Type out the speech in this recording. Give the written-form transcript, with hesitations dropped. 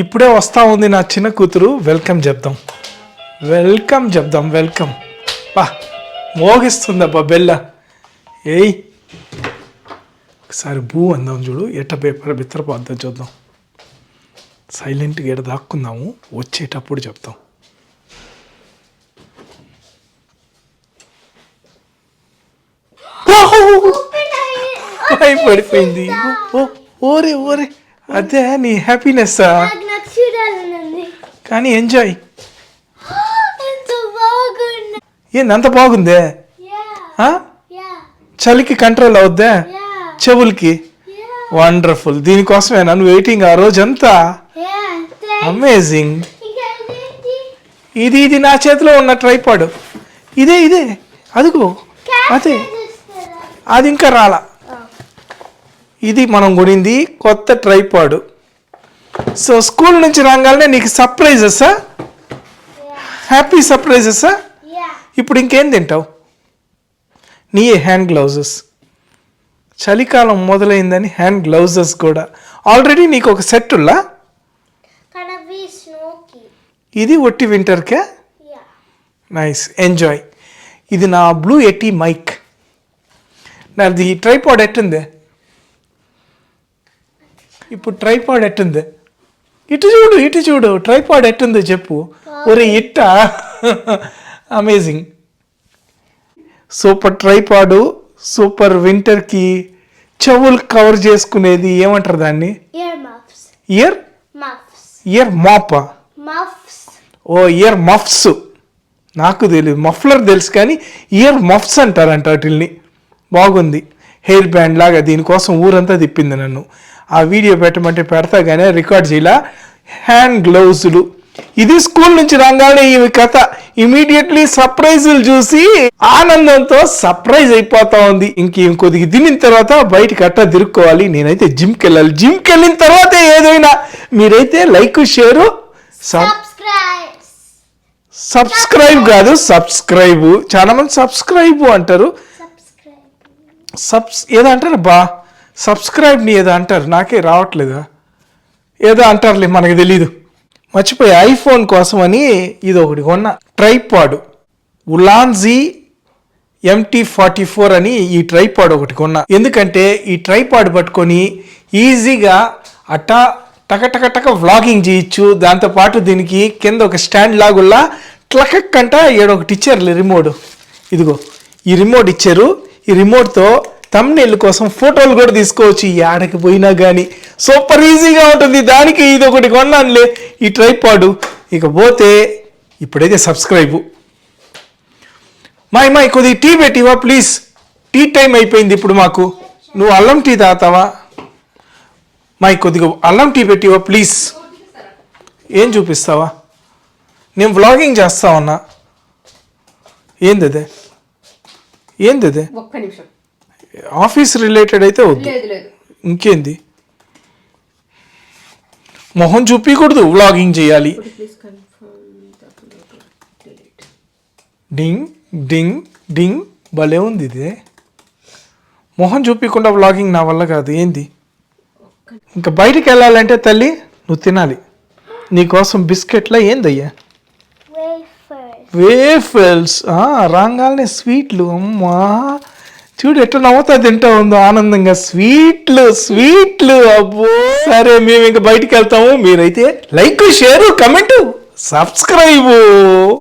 ఇప్పుడే వస్తూ ఉంది నా చిన్న కూతురు. వెల్కమ్ చెప్దాం, వెల్కమ్ చెప్దాం, వెల్కమ్. బా మోగిస్తుందబ్బా బెల్ల. ఏయ్ ఒకసారి భూ అందాం చూడు, ఎట్ట పేపర్ బిత్తరపోద్దాం చూద్దాం. సైలెంట్గా ఎడ దాక్కుందాము, వచ్చేటప్పుడు చెప్తాం. పడిపోయింది. ఓరే ఓరే, అదే నీ హ్యాపీనెస్. కానీ ఎంజాయ్. ఏంది అంత బాగుందే? చలికి కంట్రోల్ అవుద్దా చెవులకి? వండర్ఫుల్. దీనికోసమేనా నువ్వు వెయిటింగ్ ఆ రోజంతా? అమేజింగ్. ఇది నా చేతిలో ఉన్న ట్రైపాడ్. ఇదే అదిగో అదే, అది ఇంకా రాలా. ఇది మనం కొనింది కొత్త ట్రైపాడ్. సో స్కూల్ నుంచి రాగానే నీకు సర్ప్రైజెసా? హ్యాపీ సర్ప్రైజెసా? ఇప్పుడు ఇంకేం తింటావు? నీ హ్యాండ్ గ్లౌజెస్. చలికాలం మొదలైందని హ్యాండ్ గ్లౌజెస్ కూడా ఆల్రెడీ నీకు ఒక సెట్ ఉల్లా. ఇది ఒట్టి వింటర్కే. Nice, enjoy. ఇది నా బ్లూ ఎటీ మైక్. నాది ట్రైపాడ్ ఎట్టుంది? ఇప్పుడు ట్రైపాడ్ ఎట్టుంది? ఇటు చూడు ట్రైపాడ్ ఎట్టుందో చెప్పు. ఒరే ఇట్ట. అమేజింగ్. Super tripod, super. వింటర్కి చెవులు కవర్ చేసుకునేది ఏమంటారు దాన్ని? ఇయర్ మాపా? Oh ear muffs. నాకు తెలియదు, మఫ్లర్ తెలుసు కానీ ఇయర్ మఫ్స్ అంటారంట వాటిల్ని. బాగుంది. హెయిర్ బ్యాండ్ లాగా. దీనికోసం ఊరంతా తిప్పింది నన్ను. ఆ వీడియో పెట్టమంటే పెడతా కానీ రికార్డ్ చేయాల. హ్యాండ్ గ్లౌజులు. ఇది స్కూల్ నుంచి రాగానే ఈ కథ. ఇమీడియట్లీ సర్ప్రైజులు చూసి ఆనందంతో సర్ప్రైజ్ అయిపోతా ఉంది. ఇంకొద్దిగా తినిన తర్వాత బయటకి అట్టా తిరుక్కోవాలి. నేనైతే జిమ్కి వెళ్ళాలి. జిమ్కి వెళ్ళిన తర్వాత ఏదైనా. మీరైతే లైక్, షేరు, సబ్స్క్రైబ్ కాదు సబ్స్క్రైబ్. చాలా మంది సబ్స్క్రైబ్ అంటారు. ఏదో అంటారు బా, సబ్స్క్రైబ్ని ఏదో అంటారు, నాకే రావట్లేదా? ఏదో అంటారులే, మనకు తెలీదు. మర్చిపోయి ఐఫోన్ కోసమని ఇది ఒకటి కొన్న ట్రైపాడ్. ఉలాన్జీ MT44 అని ఈ ట్రైపాడ్ ఒకటి కొన్నా. ఎందుకంటే ఈ ట్రైపాడ్ పట్టుకొని ఈజీగా అట్టా టక వ్లాగింగ్ చేయొచ్చు. దాంతోపాటు దీనికి కింద ఒక స్టాండ్ లాగుల్లా ట్లకంట ఏడొకటి ఇచ్చారు రిమోట్. ఇదిగో ఈ రిమోట్ ఇచ్చారు. ఈ రిమోట్తో థంబ్నెయిల్ కోసం ఫోటోలు కూడా తీసుకోవచ్చు. ఏడకి పోయినా కానీ సూపర్ ఈజీగా ఉంటుంది. దానికి ఇది ఒకటి కొన్నానులే ఈ ట్రైపాడు. ఇకపోతే ఇప్పుడైతే సబ్స్క్రైబు. మాయ్ కొద్దిగా టీ పెట్టివా ప్లీజ్. టీ టైం అయిపోయింది ఇప్పుడు మాకు. నువ్వు అల్లం టీ తాగుతావా? మాయ్ కొద్దిగా అల్లం టీ పెట్టివా ప్లీజ్. ఏం చూపిస్తావా? నేను వ్లాగింగ్ చేస్తా ఉన్నా. ఏంది అదే? ఒక్క నిమిషం. ఆఫీస్ రిలేటెడ్ అయితే వద్దు. ఇంకేంది? మొహం చూపించకూడదు, వ్లాగింగ్ చేయాలి. డింగ్ డింగ్ డింగ్. భలే ఉంది ఇది. మొహం చూపించకుండా వ్లాగింగ్ నా వల్ల కాదు. ఏంది? ఇంకా బయటికి వెళ్ళాలంటే తల్లి నువ్వు తినాలి. నీకోసం బిస్కెట్లా ఏందయ్యా? వేఫల్స్. రాగానే స్వీట్లు. అమ్మా చూడు ఎట్లా నవ్వుతా తింటా ఉందో ఆనందంగా. స్వీట్లు. అబ్బో సరే, మేము ఇంకా బయటికి వెళ్తాము. మీరైతే లైక్, షేరు, కమెంటు, సబ్స్క్రైబు.